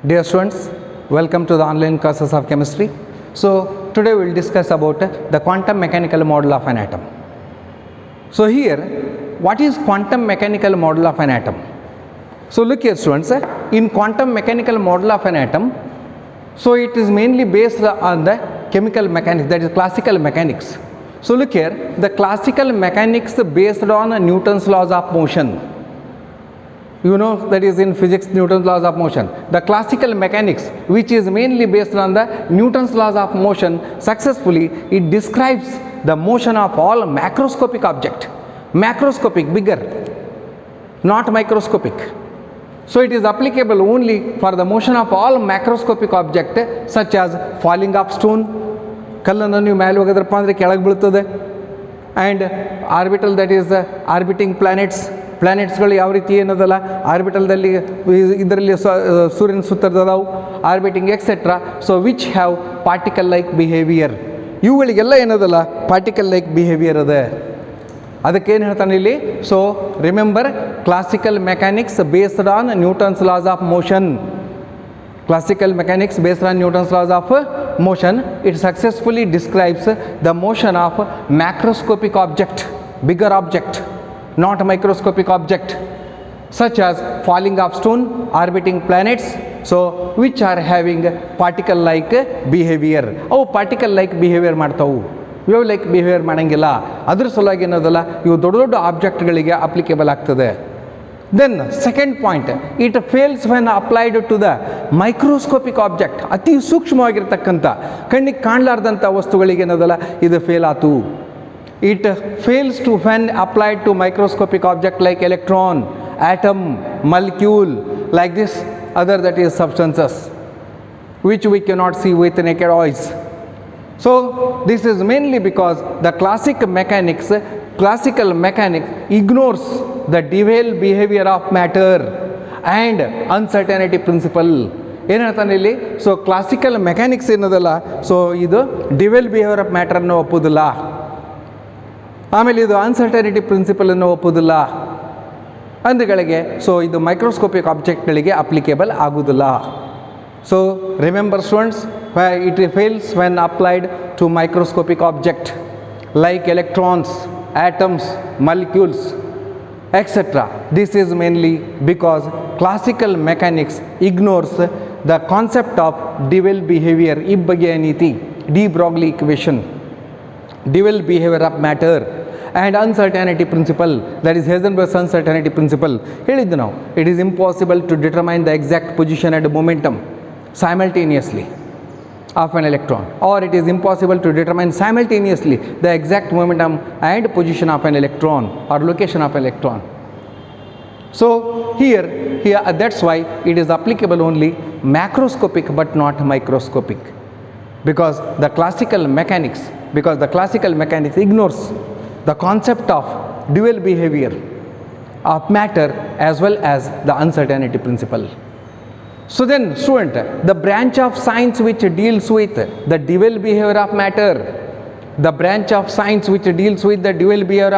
Dear students, welcome to the online classes of chemistry. So today we will discuss about the quantum mechanical model of an atom. So here, what is quantum mechanical model of an atom? So look here students, in quantum mechanical model of an atom, so it is mainly based on the chemical mechanics, that is classical mechanics. So look here, the classical mechanics based on Newton's laws of motion. You know that is in physics Newton's laws of motion. The classical mechanics, which is mainly based on the Newton's laws of motion, successfully it describes the motion of all macroscopic object. Macroscopic, bigger, not microscopic. So it is applicable only for the motion of all macroscopic object such as falling of stone, ಕಲ್ಲನ್ನು ನೀವು ಮೇಲೆ ಹೋಗೋದ್ರಪ್ಪ ಅಂದರೆ ಕೆಳಗೆ ಬೀಳ್ತದೆ, and orbital that is orbiting ಪ್ಲ್ಯಾನೆಟ್ಸ್ಗಳು ಯಾವ ರೀತಿ ಏನದಲ್ಲ ಆರ್ಬಿಟಲ್ದಲ್ಲಿ ಇದರಲ್ಲಿ ಸೂರ್ಯನ ಸುತ್ತದಾವು orbiting etcetera. So which have particle like behaviour, ಇವುಗಳಿಗೆಲ್ಲ ಏನದಲ್ಲ ಪಾರ್ಟಿಕಲ್ ಲೈಕ್ ಬಿಹೇವಿಯರ್ ಅದ. ಅದಕ್ಕೇನು ಹೇಳ್ತಾನೆ ಇಲ್ಲಿ? So remember classical mechanics based on Newton's laws of motion. Classical mechanics based on Newton's laws of motion, it successfully describes the motion of macroscopic object, bigger object, not microscopic object, such as falling of stone, orbiting planets, so which are having particle like behavior. ಅವು particle like behavior ಮಾಡ್ತಾವು, wave like behaviour ಮಾಡೋಂಗಿಲ್ಲ. ಅದ್ರ ಸಲುವಾಗಿ ಏನದಲ್ಲ ಇವು ದೊಡ್ಡ ದೊಡ್ಡ ಆಬ್ಜೆಕ್ಟ್ಗಳಿಗೆ applicable ಆಗ್ತದೆ. Then second point, it fails when applied to the microscopic object. ಅತಿ ಸೂಕ್ಷ್ಮವಾಗಿರ್ತಕ್ಕಂಥ ಕಣ್ಣಿಗೆ ಕಾಣಲಾರ್ದಂಥ ವಸ್ತುಗಳಿಗೆ ಏನದಲ್ಲ ಇದು ಫೇಲ್ ಆತು. It fails to when applied to microscopic object like electron, atom, molecule, like this other that is substances which we cannot see with naked eyes. So this is mainly because the classical mechanics ignores the dual behavior of matter and uncertainty principle. ಏನು ಹೇಳ್ತಾನೆ ಇಲ್ಲಿ? So classical mechanics ಏನದಲ್ಲ, so ಇದು dual behaviour of ಮ್ಯಾಟರನ್ನು ಒಪ್ಪುವುದಿಲ್ಲ, ಆಮೇಲೆ ಇದು uncertainty ಪ್ರಿನ್ಸಿಪಲನ್ನು ಒಪ್ಪುವುದಿಲ್ಲ ಅಂದ್ಗಳಿಗೆ. So ಇದು ಮೈಕ್ರೋಸ್ಕೋಪಿಕ್ ಆಬ್ಜೆಕ್ಟ್ಗಳಿಗೆ ಅಪ್ಲಿಕೇಬಲ್ ಆಗುವುದಿಲ್ಲ. So remember students, it fails when applied to microscopic object like electrons, atoms, molecules, etc. This is mainly because classical mechanics ignores the concept of dual behavior, ಇಬ್ಬಗೆಯ ನೀತಿ, D Broglie equation, dual behavior of matter and uncertainty principle, that is Heisenberg's uncertainty principle. ಹೇಳಿದ್ದು ನಾವು, it is impossible to determine the exact position and momentum simultaneously of an electron, or it is impossible to determine simultaneously the exact momentum and position of an electron or location of an electron. So here that's why it is applicable only macroscopic but not microscopic, because the classical mechanics ignores the concept of dual behavior of matter as well as the uncertainty principle. So then student, the branch of science which deals with the dual behavior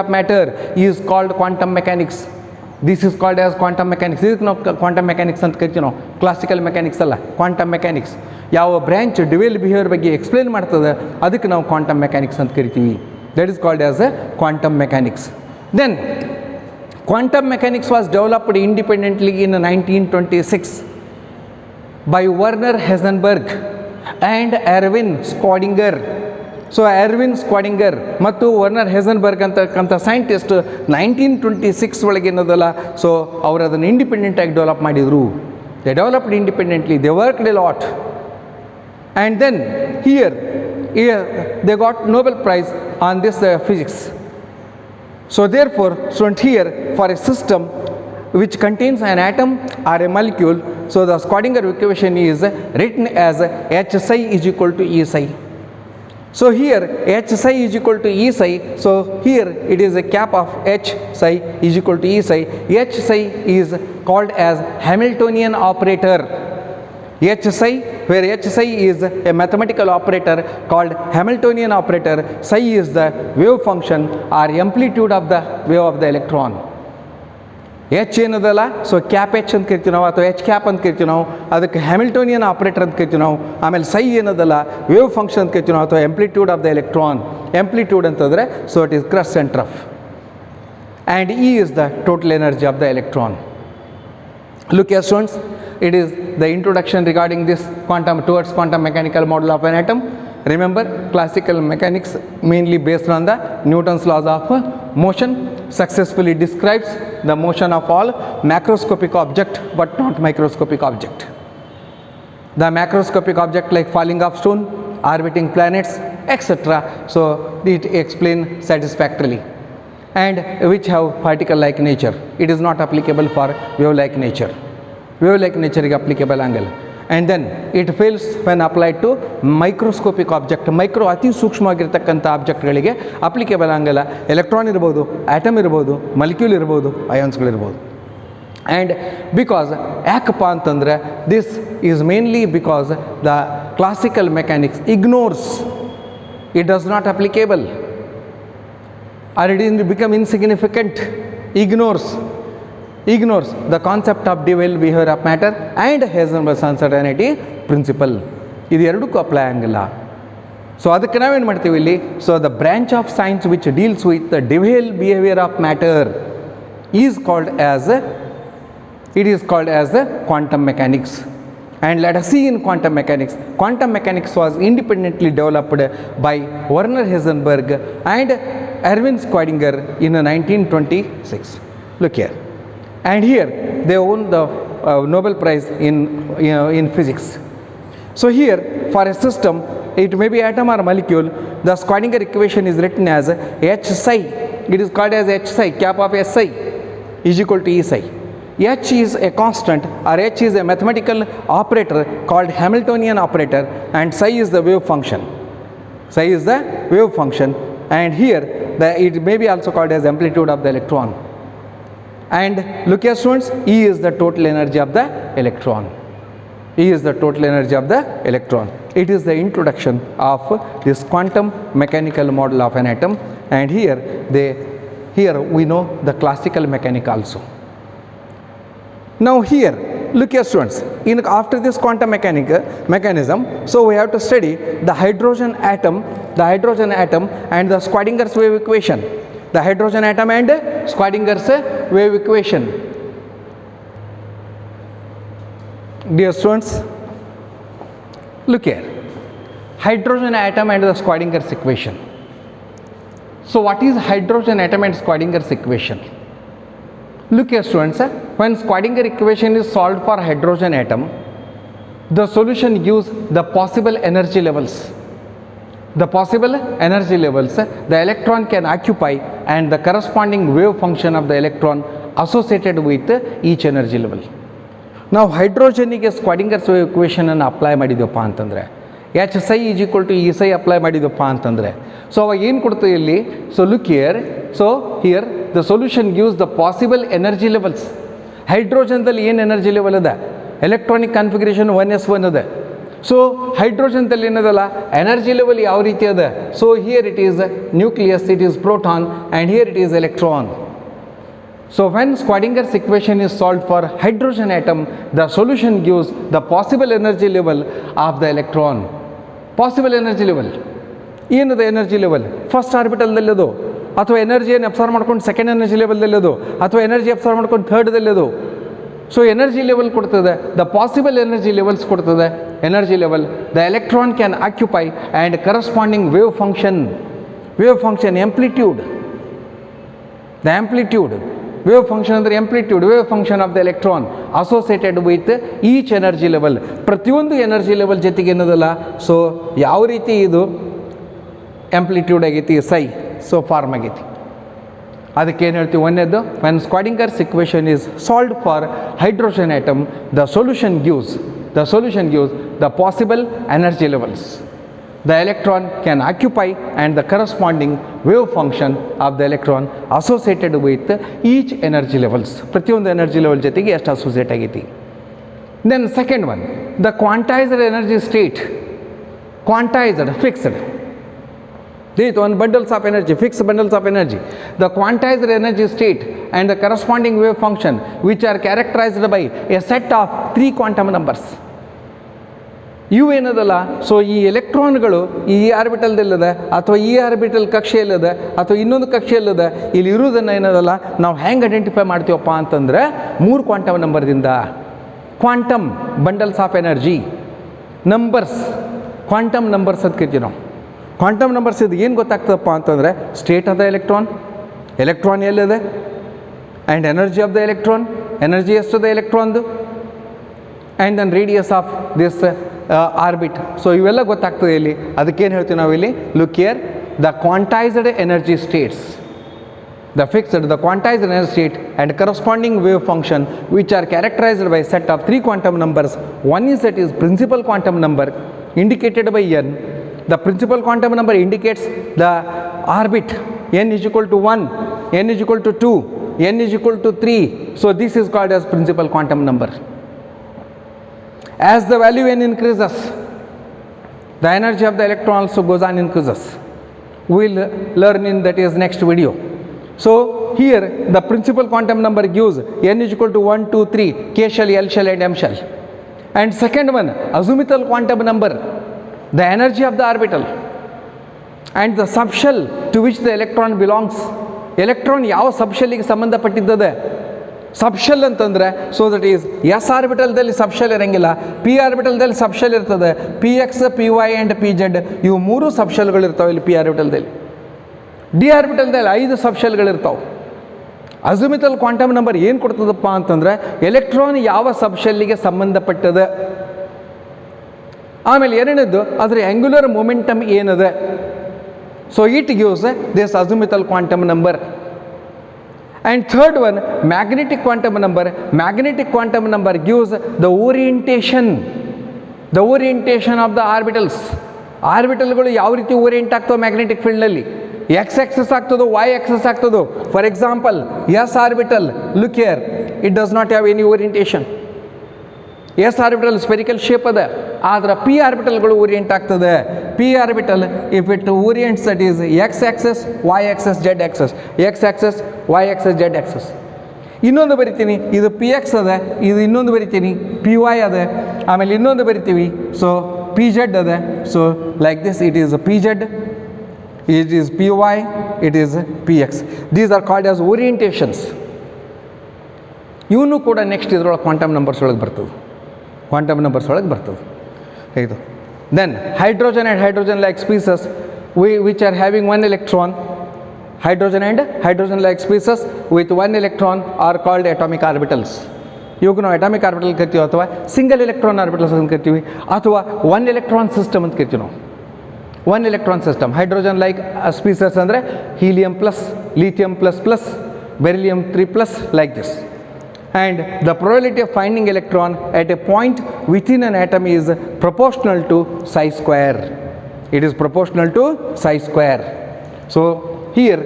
of matter, is called quantum mechanics. This is called as quantum mechanics. ಇದಕ್ಕೆ ನಾವು quantum mechanics ಅಂತ ಕರಿತೀವಿ. ನಾವು classical mechanics ಅಲ್ಲ, quantum mechanics. ಯಾವ branch dual behaviour ಬಗ್ಗೆ explain ಮಾಡ್ತದೆ ಅದಕ್ಕೆ ನಾವು ಕ್ವಾಂಟಮ್ ಮೆಕ್ಯಾನಿಕ್ಸ್ ಅಂತ ಕರಿತೀವಿ. That is called as quantum mechanics. Then quantum mechanics was developed independently in 1926 by Werner Heisenberg and Erwin Schrödinger. So Erwin Schrödinger ಮತ್ತು Werner ಹೆಸನ್ಬರ್ಗ್ ಅಂತಕ್ಕಂಥ scientist 1926 ಒಳಗೆ ಏನದಲ್ಲ, ಸೊ ಅವರು ಅದನ್ನು ಇಂಡಿಪೆಂಡೆಂಟಾಗಿ ಡೆವಲಪ್ ಮಾಡಿದರು. They developed independently, they worked a lot, and then here they got Nobel Prize on this physics. So therefore student, here for a system which contains an atom or a molecule, so the Schrödinger equation is written as H psi is equal to E psi. So here H psi is equal to E psi, so here it is a cap of H psi is equal to E psi. H psi is called as Hamiltonian operator. H psi, where H psi is a mathematical operator called Hamiltonian operator, psi is the wave function or amplitude of the wave of the electron. H ಏನದಲ್ಲ so cap H ಅಂತ ಕರಿತೀವಿ ನಾವು, ಅಥವಾ H cap ಅಂತ ಕರಿತೀವಿ ನಾವು, ಅದಕ್ಕೆ Hamiltonian operator ಅಂತ ಕರಿತೀವಿ ನಾವು. ಆಮೇಲೆ ಸೈ ಏನದಲ್ಲ ವೇವ್ ಫಂಕ್ಷನ್ ಅಂತ ಕರಿತೀವಿ ನಾವು, ಅಥವಾ amplitude of the electron. Amplitude ಅಂತಂದರೆ so it is crest centre of, and E is the total energy of the electron. Look here students, it is the introduction regarding this towards quantum mechanical model of an atom. Remember, classical mechanics mainly based on the Newton's laws of motion successfully describes the motion of all macroscopic object but not microscopic object. The macroscopic object like falling of stone, orbiting planets, etc. So it explained satisfactorily, and which have particle-like nature. It is not applicable for wave-like nature. Wave-like nature is applicable angle. And then it fails when applied to microscopic object. Micro ಅತಿ ಸೂಕ್ಷ್ಮವಾಗಿರ್ತಕ್ಕಂಥ ಆಬ್ಜೆಕ್ಟ್ಗಳಿಗೆ applicable ಆಗಲ್ಲ. Electron ಇರ್ಬೋದು, atom ಇರ್ಬೋದು, ಮಲಿಕ್ಯೂಲ್ ಇರ್ಬೋದು, ಅಯಾನ್ಸ್ಗಳಿರ್ಬೋದು. And because ಯಾಕಪ್ಪ ಅಂತಂದರೆ this is mainly because the classical mechanics ignores, it does not applicable, or it will become insignificant, ignores the concept of dual behavior of matter and Heisenberg's uncertainty principle. ಇದು ಎರಡಕ್ಕೂ apply ಆಗಿಲ್ಲ. So ಅದಕ್ಕೆ ನಾವೇನು ಮಾಡ್ತೀವಿ ಇಲ್ಲಿ, so the branch of science which deals with the dual behaviour of matter is called as quantum mechanics. And let us see in quantum mechanics. Quantum mechanics was independently developed by Werner Heisenberg and Erwin Schrödinger in 1926. Look here. And here they won the Nobel Prize in physics. So here for a system, it may be atom or molecule, the Schrödinger equation is written as H psi. It is called as H psi, cap of S psi is equal to E psi. H is a constant, or H is a mathematical operator called Hamiltonian operator, and psi is the wave function. Psi is the wave function, and here it may be also called as amplitude of the electron. And look here students, E is the total energy of the electron. E is the total energy of the electron. It is the introduction of this quantum mechanical model of an atom, and here we know the classical mechanic also. Now here, look here students, after this quantum mechanism, so we have to study the hydrogen atom and the Schrödinger's wave equation. The hydrogen atom and Schrödinger's wave equation. Dear students, look here, hydrogen atom and the Schrödinger's equation. So what is hydrogen atom and Schrödinger's equation? Look here students, when Schrödinger equation is solved for hydrogen atom, the solution gives the possible energy levels. The possible energy levels the electron can occupy and the corresponding wave function of the electron associated with each energy level. Now hydrogenಗೆ Schrödinger's wave equation ಅನ್ನು apply ಮಾಡಿದ್ವಪ್ಪ ಅಂತಂದರೆ H psi is equal to E psi apply ಮಾಡಿದ್ವಪ್ಪ ಅಂತಂದರೆ, so ಅವಾಗ ಏನು ಕೊಡ್ತೀವಿ ಇಲ್ಲಿ, so look here, so here the solution gives the possible energy levels. ಹೈಡ್ರೋಜನ್ದಲ್ಲಿ ಏನು ಎನರ್ಜಿ ಲೆವೆಲ್ ಅದ, ಎಲೆಕ್ಟ್ರಾನಿಕ್ ಕಾನ್ಫಿಗರೇಷನ್ 1s1 ಅದ. ಸೊ ಹೈಡ್ರೋಜನ್ದಲ್ಲಿ ಏನದಲ್ಲ ಎನರ್ಜಿ ಲೆವೆಲ್ ಯಾವ ರೀತಿ ಅದ, so here it is nucleus, it is proton, and here it is electron. So when Schrödinger's equation is solved for hydrogen atom, the solution gives the possible energy level of the electron. Possible energy level ಏನದ energy level, first ಆರ್ಬಿಟಲ್ದಲ್ಲದು, ಅಥವಾ ಎನರ್ಜಿಯನ್ನು observe ಮಾಡ್ಕೊಂಡು second energy ಲೆವೆಲ್ದಲ್ಲದು, ಅಥವಾ energy observe ಮಾಡ್ಕೊಂಡು ಥರ್ಡ್ದಲ್ಲದು. So energy level ಕೊಡ್ತದೆ, the possible energy levels ಕೊಡ್ತದೆ. Energy level the electron can occupy and corresponding wave function amplitude. The amplitude wave function ಅಂದರೆ amplitude, wave function of the electron associated with each energy level. ಪ್ರತಿಯೊಂದು energy level ಜೊತೆಗೆ ಏನದಲ್ಲ, so ಯಾವ ರೀತಿ ಇದು amplitude ಆಗೈತಿ, ಸೈ, ಸೊ ಫಾರ್ಮ್ ಆಗೈತಿ. ಅದಕ್ಕೆ ಏನು ಹೇಳ್ತೀವಿ, ಒಂದೇದು when Schrödinger's equation is solved for hydrogen atom, the solution gives the possible energy levels. The electron can occupy and the corresponding wave function of the electron associated with each energy levels. ಪ್ರತಿಯೊಂದು energy level ಜೊತೆಗೆ ಎಷ್ಟು associate ಆಗೈತಿ. Then second one, the quantized energy state. Quantized, fixed. These one bundles of energy, fixed bundles of energy. The quantized energy state and the corresponding wave function which are characterized by a set of 3 quantum numbers. ಇವೇನದಲ್ಲ, so ಈ ಎಲೆಕ್ಟ್ರಾನ್ಗಳು ಈ ಆರ್ಬಿಟಲ್ದಲ್ಲದ ಅಥವಾ ಈ orbital ಕಕ್ಷೆಯಲ್ಲದ ಅಥವಾ ಇನ್ನೊಂದು ಕಕ್ಷೆಯಲ್ಲದ ಇಲ್ಲಿ ಇರುವುದನ್ನು ಏನದಲ್ಲ ನಾವು ಹೆಂಗೆ ಐಡೆಂಟಿಫೈ ಮಾಡ್ತೀವಪ್ಪ ಅಂತಂದರೆ 3 ಕ್ವಾಂಟಮ್ ನಂಬರ್ದಿಂದ. Quantum bundles of energy, numbers quantum numbers ಅಂತ ಕರಿತೀವಿ ನಾವು. ಕ್ವಾಂಟಮ್ ನಂಬರ್ಸ್ ಇದು ಏನು ಗೊತ್ತಾಗ್ತದಪ್ಪ ಅಂತಂದರೆ ಸ್ಟೇಟ್ ಆಫ್ ದ ಎಲೆಕ್ಟ್ರಾನ್ ಎಲ್ಲಿದೆ, and energy of the energy ಎಷ್ಟದ ಎಲೆಕ್ಟ್ರಾನ್ದು, and then radius of this orbit. So ಇವೆಲ್ಲ ಗೊತ್ತಾಗ್ತದೆ ಇಲ್ಲಿ. ಅದಕ್ಕೇನು ಹೇಳ್ತೀವಿ ನಾವಿಲ್ಲಿ, look here, the quantized energy states, the fixed, the quantized energy state and corresponding wave function which are characterized by set of 3 quantum numbers. One is that is principal quantum number indicated by n. The principal quantum number indicates the orbit, n is equal to 1, n is equal to 2, n is equal to 3. So this is called as principal quantum number. As the value n increases, the energy of the electron also goes on increases. We will learn in that is next video. So here the principal quantum number gives n is equal to 1, 2, 3, k shell, l shell and m shell. And second one, azimuthal quantum number, the energy of the orbital and the subshell to which the electron belongs. Electron ಯಾವ ಸಬ್ಶೆಲ್ಗೆ ಸಂಬಂಧಪಟ್ಟಿದ್ದದೆ, subshell ಅಂತಂದರೆ, so that is S ಆರ್ಬಿಟಲ್ದಲ್ಲಿ subshell ಇರೋಂಗಿಲ್ಲ, P ಆರ್ಬಿಟಲ್ದಲ್ಲಿ subshell ಇರ್ತದೆ. P X, P Y and P Z ಇವು 3 ಸಬ್ಶೆಲ್ಗಳಿರ್ತಾವೆ ಇಲ್ಲಿ ಪಿ ಆರ್ಬಿಟಲ್ದಲ್ಲಿ. ಡಿ ಆರ್ಬಿಟಲ್ದಲ್ಲಿ 5 ಸಬ್ಶೆಲ್ಗಳಿರ್ತಾವೆ. ಅಜಿಮುಥಲ್ ಕ್ವಾಂಟಮ್ ನಂಬರ್ ಏನು ಕೊಡ್ತದಪ್ಪ ಅಂತಂದರೆ ಎಲೆಕ್ಟ್ರಾನ್ ಯಾವ ಸಬ್ಶೆಲ್ಲಿಗೆ ಸಂಬಂಧಪಟ್ಟದ, ಆಮೇಲೆ ಎರಡನೇದು ಅದರ ಆ್ಯಂಗ್ಯುಲರ್ ಮೊಮೆಂಟಮ್ ಏನದ. So it gives this azimuthal quantum number. And third one, magnetic quantum number. Magnetic quantum number gives the orientation of the orbitals. ಆರ್ಬಿಟಲ್ಗಳು ಯಾವ ರೀತಿ ಓರಿಯೆಂಟ್ ಆಗ್ತವೆ ಮ್ಯಾಗ್ನೆಟಿಕ್ ಫೀಲ್ಡ್ನಲ್ಲಿ, ಎಕ್ಸ್ ಆಕ್ಸಸ್ ಆಗ್ತದೋ ವೈ ಆಕ್ಸಸ್ ಆಗ್ತದೋ. For example, S orbital, look here, it does not have any orientation. S orbital spherical shape ಅದ, ಆದ್ರೆ P ಆರ್ಬಿಟಲ್ಗಳು ಓರಿಯೆಂಟ್ ಆಗ್ತದೆ. P orbital if it orients that is X axis, Y axis, Z axis, X axis, Y axis, Z axis. ಇನ್ನೊಂದು ಬರಿತೀನಿ, ಇದು P X ಅದ, ಇದು ಇನ್ನೊಂದು ಬರಿತೀನಿ ಪಿ ವೈ ಅದ, ಆಮೇಲೆ ಇನ್ನೊಂದು ಬರಿತೀವಿ ಸೊ ಪಿ ಜೆಡ್ ಅದ. So like this it is P Z, it is py, it is px. These are called as orientations. ಇವನು ಕೂಡ ನೆಕ್ಸ್ಟ್ ಇದರೊಳಗೆ ಕ್ವಾಂಟಮ್ ನಂಬರ್ಸ್ ಒಳಗೆ ಬರ್ತದೆ, ಇದು. Then hydrogen and hydrogen like species which are having 1 electron. Hydrogen and hydrogen like species with 1 electron are called atomic orbitals. ಇವಾಗ ನಾವು atomic orbital ಕರಿತೀವಿ, ಅಥವಾ ಸಿಂಗಲ್ ಎಲೆಕ್ಟ್ರಾನ್ ಆರ್ಬಿಟಲ್ಸ್ ಅಂತ ಕರಿತೀವಿ, ಅಥವಾ 1 electron ಸಿಸ್ಟಮ್ ಅಂತ ಕರಿತೀವಿ ನಾವು. 1 electron system. Hydrogen like species ಅಂದರೆ helium plus, lithium plus plus, beryllium 3+, like this. And the probability of finding electron at a point within an atom is proportional to psi square. It is proportional to psi square. So here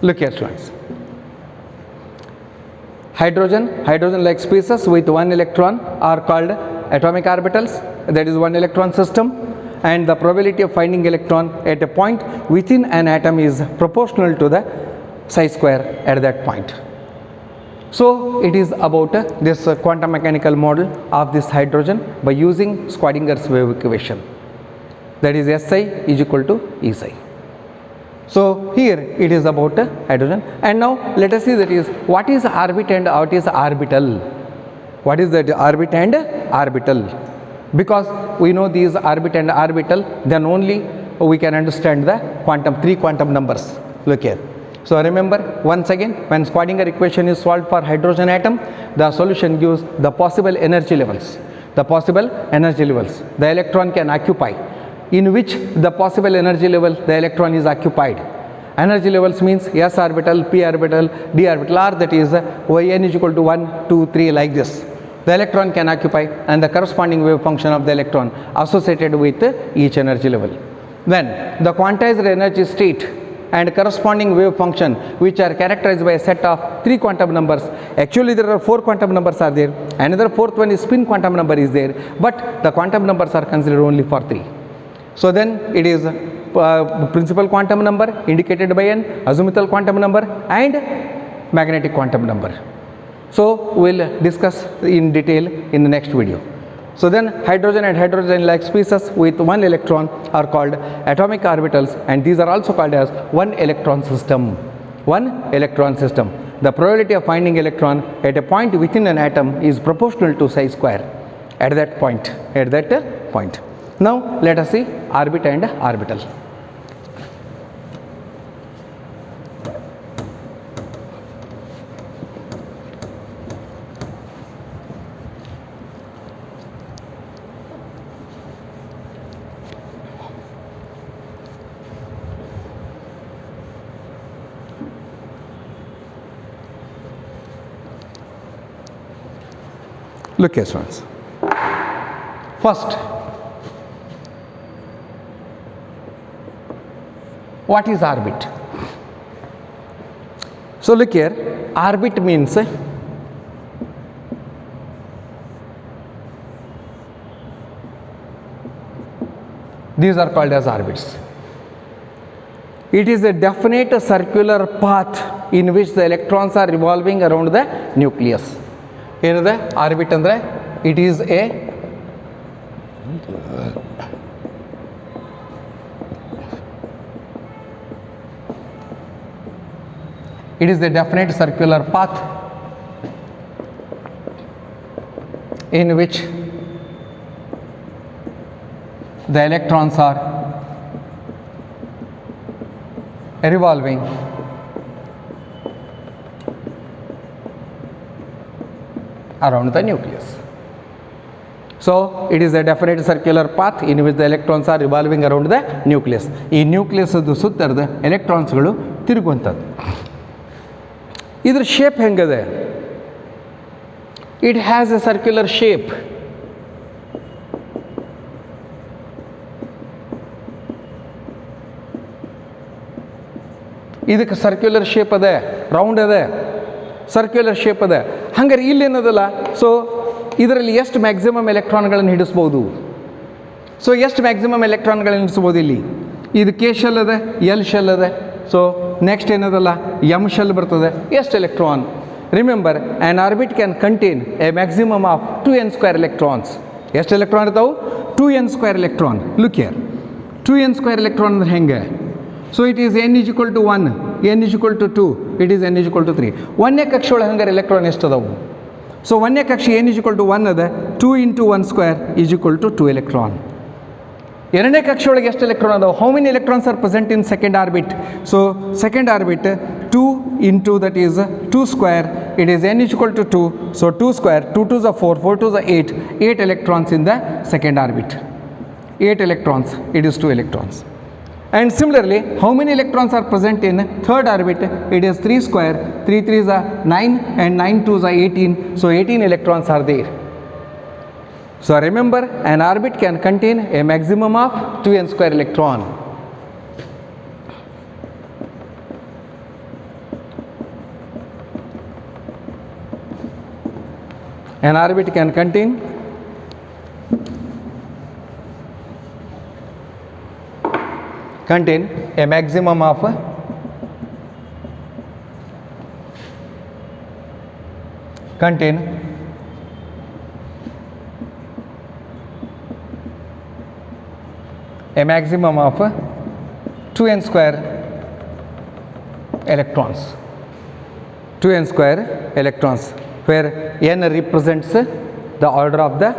look here students, hydrogen like species with 1 electron are called atomic orbitals, that is 1 electron system, and the probability of finding electron at a point within an atom is proportional to the psi square at that point. So it is about this quantum mechanical model of this hydrogen by using Schrödinger's wave equation, that is Si is equal to Esi. So here it is about hydrogen. And now let us see that is what is orbit and what is orbital. What is that orbit and orbital? Because we know these orbit and orbital, then only we can understand the 3 quantum numbers. Look here. So remember once again, when Schrödinger equation is solved for hydrogen atom, the solution gives the possible energy levels. The electron can occupy, in which the possible energy level the electron is occupied. Energy levels means s orbital, p orbital, d orbital, or that is n is equal to 1, 2, 3 like this. The electron can occupy and the corresponding wave function of the electron associated with each energy level. Then the quantized energy state and corresponding wave function which are characterized by a set of 3 quantum numbers. Actually there are 4 quantum numbers are there, another fourth one is spin quantum number is there, but the quantum numbers are considered only for 3. So then it is principal quantum number indicated by an azimuthal quantum number and magnetic quantum number. So we will discuss in detail in the next video. So then hydrogen and hydrogen-like species with 1 electron are called atomic orbitals, and these are also called as 1 electron system. 1 electron system. The probability of finding electron at a point within an atom is proportional to psi square at that point. Now let us see orbit and orbital. Look here, students. First, what is orbit? So look here, orbit means these are called as orbits. It is a definite circular path in which the electrons are revolving around the nucleus. ಏನದ orbit ಅಂದರೆ it is a definite circular path in which the electrons are revolving around the nucleus. So it is a definite circular path in which the electrons are revolving around the nucleus. ಈ nucleus ಸುತ್ತರದ ಎಲೆಕ್ಟ್ರಾನ್ಸ್ಗಳು ತಿರುಗುವಂಥದ್ದು. ಇದರ shape ಹೆಂಗದೆ? It has a circular shape. ಇದಕ್ಕೆ circular shape ಅದ, round ಅದ, circular shape ಅದ. ಹಂಗಾರೆ ಇಲ್ಲೇನದಲ್ಲ, ಸೊ ಇದರಲ್ಲಿ ಎಷ್ಟು ಮ್ಯಾಕ್ಸಿಮಮ್ ಎಲೆಕ್ಟ್ರಾನ್ಗಳನ್ನು ಹಿಡಿಸ್ಬೋದು? ಸೊ ಎಷ್ಟು ಮ್ಯಾಕ್ಸಿಮಮ್ ಎಲೆಕ್ಟ್ರಾನ್ಗಳನ್ನು ಹಿಡಿಸ್ಬೋದು ಇಲ್ಲಿ? ಇದು ಕೆ ಶೆಲ್ ಅದ, ಎಲ್ ಶೆಲ್ ಅದ. ಸೊ ನೆಕ್ಸ್ಟ್ ಏನದಲ್ಲ, ಎಮ್ ಶೆಲ್ ಬರ್ತದೆ. ಎಷ್ಟು electron? Remember, an orbit can contain a maximum of 2n² electrons. ಎಷ್ಟು ಎಲೆಕ್ಟ್ರಾನ್ ಇರ್ತಾವೆ? 2n² electron. Look here, 2n² electron ಅಂದ್ರೆ ಹೆಂಗೆ? So it is n is equal to 1, n is equal to 2, it is n is equal to 3. 1ನೇ ಕಕ್ಷೆ ಒಳಗೆ ಹಂಗಾರೆ electron ಎಷ್ಟು ಅದಾವು? So 1ನೇ ಕಕ್ಷೆ n is equal to 1 ಅದ, 2 into 1² is equal to 2 electron. 2ನೇ ಕಕ್ಷೆ ಒಳಗೆ ಎಷ್ಟು ಎಲೆಕ್ಟ್ರಾನ್ ಅದಾವು? How many electrons are present in second orbit? So second orbit 2 into that is 2², it is n is equal to 2, so 2², 2 2s are 4, 4 2s are 8, 8 electrons in the second orbit. 8 electrons, it is 2 electrons. And similarly, how many electrons are present in third orbit? It is 3², 3 3s are 9 and 9 2s are 18, so 18 electrons are there. So remember, an orbit can contain a maximum of 2n² electron. An orbit can contain a maximum of a maximum of 2n² electrons. 2n² electrons, where n represents the order of the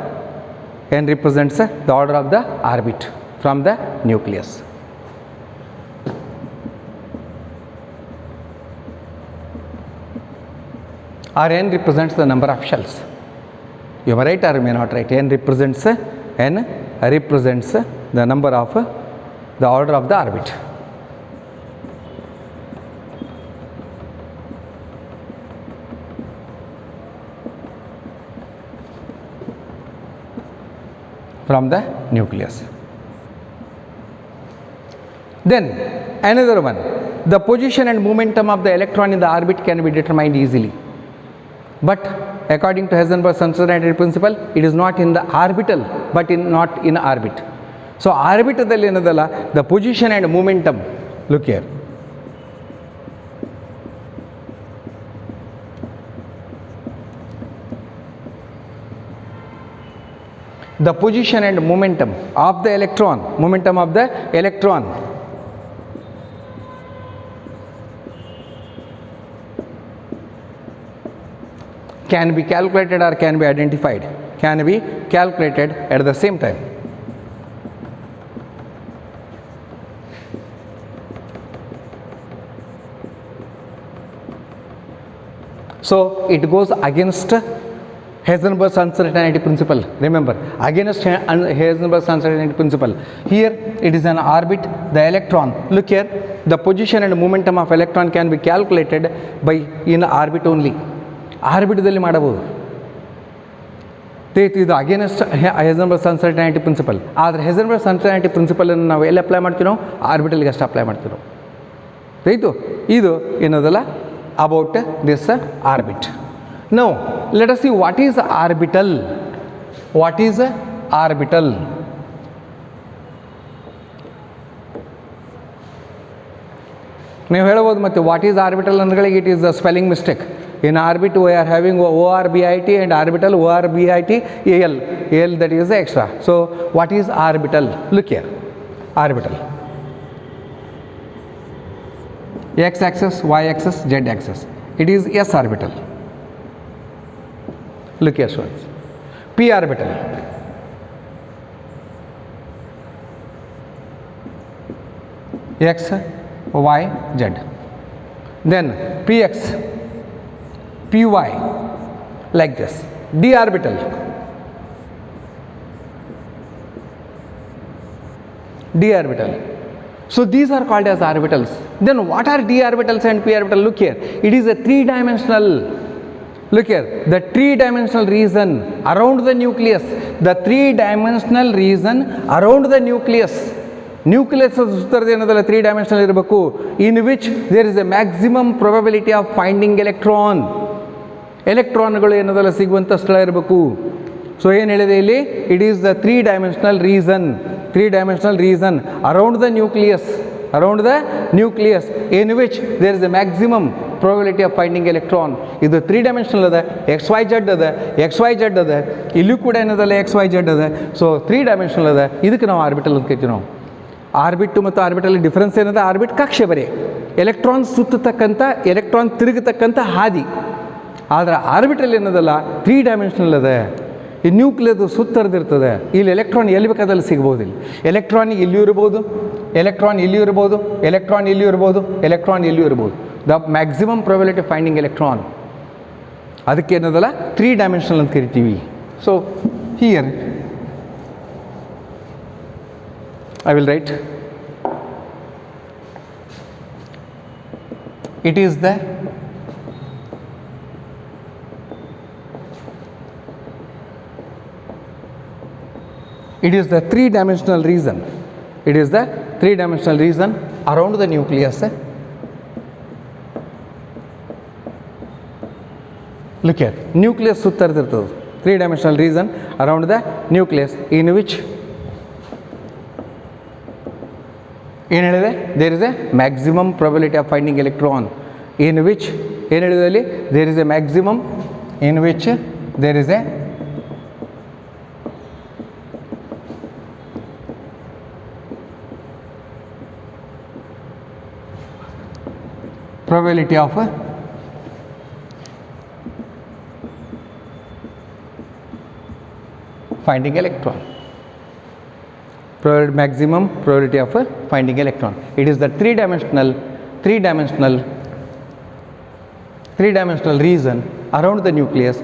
orbit from the nucleus. Or n represents the number of shells. You may write or may not write. n represents the number of the order of the orbit. From the nucleus. Then another one, the position and momentum of the electron in the orbit can be determined easily. But according to Heisenberg's uncertainty principle, it is not in the orbital, but not in orbit. So ಆರ್ಬಿಟದಲ್ಲಿ ಏನದಲ್ಲ, the position and momentum, look here. The position and momentum of the electron, can be calculated or can be identified, can be calculated at the same time. So it goes against Heisenberg's uncertainty principle. Remember, against Heisenberg's uncertainty principle. Here it is an orbit, the electron. Look here, the position and momentum of electron can be calculated by in orbit only. ಆರ್ಬಿಟದಲ್ಲಿ ಮಾಡಬಹುದು. ಇದು against ಹೈಸೆನ್ಬರ್ಗ್ಸ್ ಅನ್ಸರ್ಟೈನಿಟಿ principal. ಆದರೆ ಹೈಸೆನ್ಬರ್ಗ್ಸ್ ಅನ್ಸರ್ಟೈನಿಟಿ ಪ್ರಿನ್ಸಿಪಲನ್ನು ನಾವು ಎಲ್ಲಿ apply ಮಾಡ್ತೀವಿ? ನಾವು ಆರ್ಬಿಟಲ್ಗೆ ಅಷ್ಟು apply ಮಾಡ್ತೀವಿ ನಾವು. ಇದು ಏನದಲ್ಲ about this orbit. Now let us see what is orbital. ನೀವು ಹೇಳ್ಬೋದು ಮತ್ತೆ ವಾಟ್ ಈಸ್ ಆರ್ಬಿಟಲ್ ಅಂದ್ಗಳಿಗೆ it is a spelling mistake. In orbit we are having ORBIT and orbital ORBIT AL. AL, that is the extra. So what is orbital? Look here, orbital. X axis, Y axis, Z axis. It is S orbital. Look here, students. P orbital. X, Y, Z. Then Px, Py, like this. D orbital. So these are called as orbitals. Then what are d orbitals and p orbital? Look here, it is a three-dimensional. Look here, the three-dimensional region around the nucleus. The three-dimensional region around the nucleus. Nucleus ಸುತ್ತರದ ಏನದಲ್ಲ three-dimensional ಇರಬೇಕು. In which there is a maximum probability of finding electron. ಎಲೆಕ್ಟ್ರಾನ್ಗಳು ಏನದಲ್ಲ ಸಿಗುವಂಥ ಸ್ಥಳ ಇರಬೇಕು. So ಏನು ಹೇಳಿದೆ ಇಲ್ಲಿ? It is the three-dimensional region around the nucleus in which there is a maximum probability of finding electron. ಇದು ತ್ರೀ-ಡೈಮೆನ್ಷನಲ್ ಅದ, ಎಕ್ಸ್ ವೈ ಜೆಡ್ ಅದ, ಇಲ್ಲೂ ಕೂಡ ಏನದಲ್ಲ XYZ ಅದ. ಸೊ ತ್ರೀ-ಡೈಮೆನ್ಷನಲ್ ಅದ. ಇದಕ್ಕೆ ನಾವು ಆರ್ಬಿಟಲ್ ಅಂತ ಕರಿತೀವಿ. ನಾವು ಆರ್ಬಿಟ್ ಮತ್ತು ಆರ್ಬಿಟಲ್ ಡಿಫ್ರೆನ್ಸ್ ಏನದ? ಆರ್ಬಿಟ್ ಕಕ್ಷೆ ಬರೀ ಎಲೆಕ್ಟ್ರಾನ್ ಸುತ್ತತಕ್ಕಂಥ, ಎಲೆಕ್ಟ್ರಾನ್ ತಿರುಗತಕ್ಕಂಥ ಹಾದಿ. ಆದರೆ ಆರ್ಬಿಟಲ್ ಏನದಲ್ಲ ತ್ರೀ-ಡೈಮೆನ್ಷನಲ್ ಅದ. ಈ ನ್ಯೂಕ್ಲಿಯಸ್ ಸುತ್ತರ್ದಿರ್ತದೆ. ಇಲ್ಲಿ ಎಲೆಕ್ಟ್ರಾನ್ ಎಲ್ಲಿ ಬೇಕಾದಲ್ಲಿ ಸಿಗ್ಬೋದು. ಇಲ್ಲಿ ಎಲೆಕ್ಟ್ರಾನ್ ಇಲ್ಲಿಯೂ ಇರ್ಬೋದು, ಎಲೆಕ್ಟ್ರಾನ್ ಇಲ್ಲಿಯೂ ಇರ್ಬೋದು. The maximum probability of finding electron. ಅದಕ್ಕೆ ಏನದಲ್ಲ ತ್ರೀ-ಡೈಮೆನ್ಷನಲ್ ಅಂತ ಕರಿತೀವಿ. So here I will write, it is the three-dimensional region. It is the three-dimensional region around the nucleus. Look here, nucleus ಸುತ್ತರ್ದಿರ್ತದೆ. Three-dimensional region around the nucleus in which ಏನು ಹೇಳಿದೆ? There is a maximum probability of finding electron. In which ಏನು ಹೇಳಿದೆ ಅಲ್ಲಿ? There is a maximum in which there is a probability of finding electron. Maximum probability of finding electron. It is the three-dimensional region around the nucleus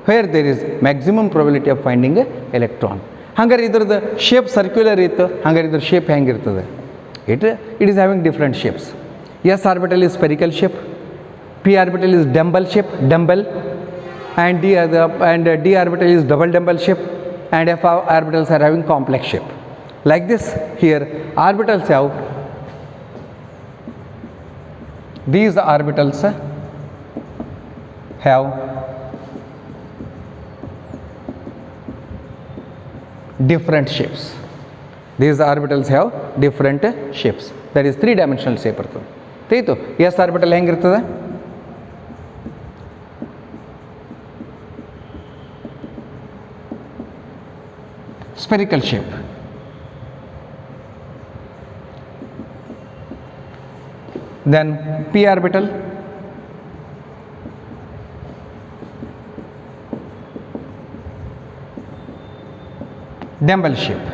where there is maximum probability of finding electron. ಹಂಗಾರೆ ಇದರದ shape circular ಇತ್ತು. ಹಂಗಾರೆ ಇದರ shape ಹೆಂಗಿರ್ತದೆ? It is having different shapes. S orbital is spherical shape, P orbital is dumbbell shape, and D orbital is double dumbbell shape, and F orbitals are having complex shape. Like this, here orbitals have these orbitals have different shapes. These orbitals have different shapes. That is 3-dimensional shape ಇರ್ತದೆ. ತಿಳಿತು s orbital ಹೆಂಗಿರ್ತದೆ? Spherical shape. Then p orbital dumbbell shape.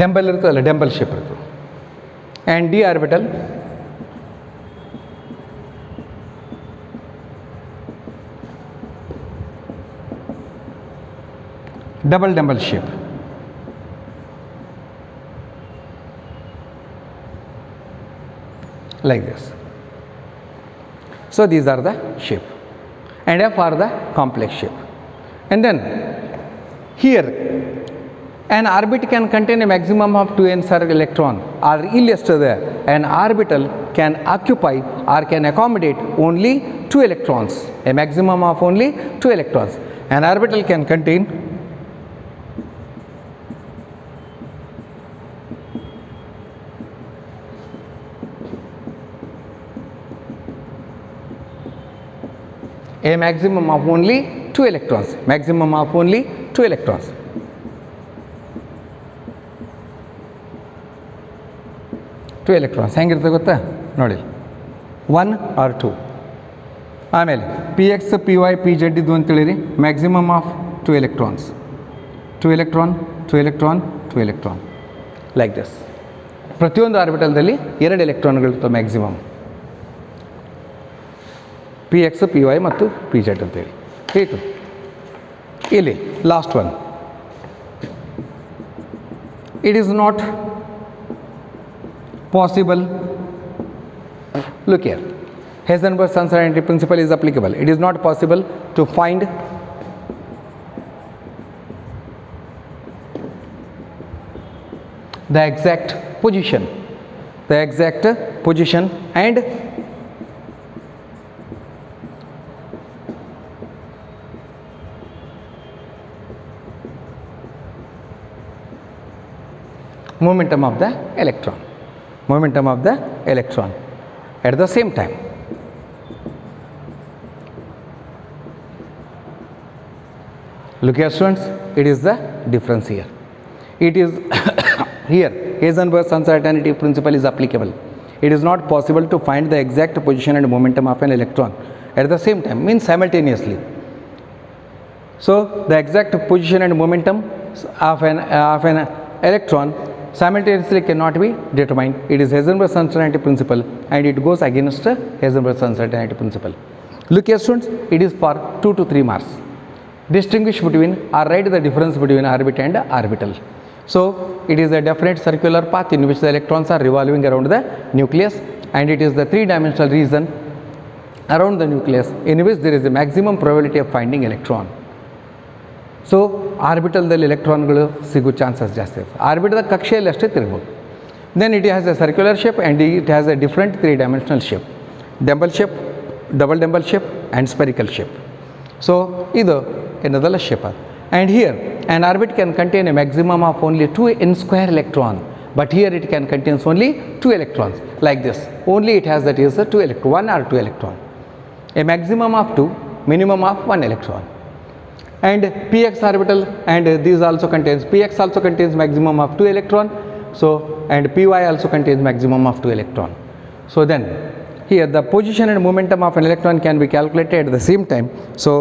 Dumbbell ಇರ್ತದಲ್ಲ, dumbbell shape ಇರ್ತದೆ. And d orbital double dumbbell shape. Like this. So these are the shape, and F are the complex shape. And then here an orbit can contain a maximum of 2 n-star electron, or illustrated an orbital can occupy or can accommodate only 2 electrons, a maximum of only 2 electrons. An orbital can contain a maximum of only 2 electrons, maximum of only 2 electrons. Two electrons ಹೆಂಗಿರ್ತದೆ ಗೊತ್ತಾ ನೋಡಿ, 1 or 2. ಆಮೇಲೆ P X P Y P Z ಇದು ಅಂತೇಳಿರಿ, maximum of 2 electrons, 2 electron 2 electron 2 electron, like this. ಪ್ರತಿಯೊಂದು ಆರ್ಬಿಟಲ್ದಲ್ಲಿ 2 ಎಲೆಕ್ಟ್ರಾನ್ಗಳಿರ್ತವೆ maximum, P X P Y ಮತ್ತು ಪಿ ಜೆಡ್ ಅಂತೇಳಿ. ಆಯಿತು, ಇಲ್ಲಿ last one, it is not possible. Look here, Heisenberg's uncertainty principle is applicable. It is not possible to find the exact position and momentum of the electron at the same time. Look here students, it is the difference here. It is here Heisenberg's uncertainty principle is applicable. It is not possible to find the exact position and momentum of an electron at the same time, means simultaneously. So the exact position and momentum of an electron simultaneously cannot be determined. It is Heisenberg's uncertainty principle, and it goes against Heisenberg's uncertainty principle. Look here students, it is for 2 to 3 marks. Distinguish between or write the difference between orbit and orbital. So it is a definite circular path in which the electrons are revolving around the nucleus, and it is the 3-dimensional region around the nucleus in which there is a maximum probability of finding electron. So ಆರ್ಬಿಟಲ್ದಲ್ಲಿ ಎಲೆಕ್ಟ್ರಾನ್ಗಳು ಸಿಗೋ chances ಜಾಸ್ತಿ ಇರುತ್ತೆ. ಆರ್ಬಿಟದ ಕಕ್ಷೆಯಲ್ಲಿ ಅಷ್ಟೇ ತಿರುಗಬಹುದು. Then it has a circular shape and it has a different 3-dimensional shape, dumbbell shape, double dumbbell shape and spherical shape. So ಇದು ಏನದಲ್ಲ ಶೇಪ್ ಅದು. And here an orbit can contain a maximum of only 2 n² electron, but here it can contains only 2 electrons, like this. Only it has that is a 1 or 2 electron. A maximum of 2, minimum of 1 electron. And px orbital, and these also contains, px also contains maximum of 2 electron. So and py also contains maximum of 2 electron. So then here the position and momentum of an electron can be calculated at the same time. So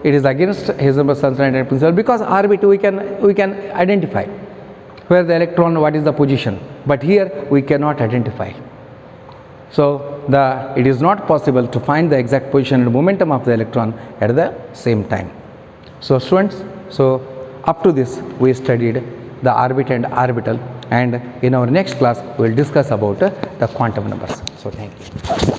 it is against Heisenberg's uncertainty principle, because orbit we can identify where the electron, what is the position, but here we cannot identify. So it is not possible to find the exact position and momentum of the electron at the same time. So students, so up to this we studied the orbit and orbital, and in our next class we will discuss about the quantum numbers. So thank you.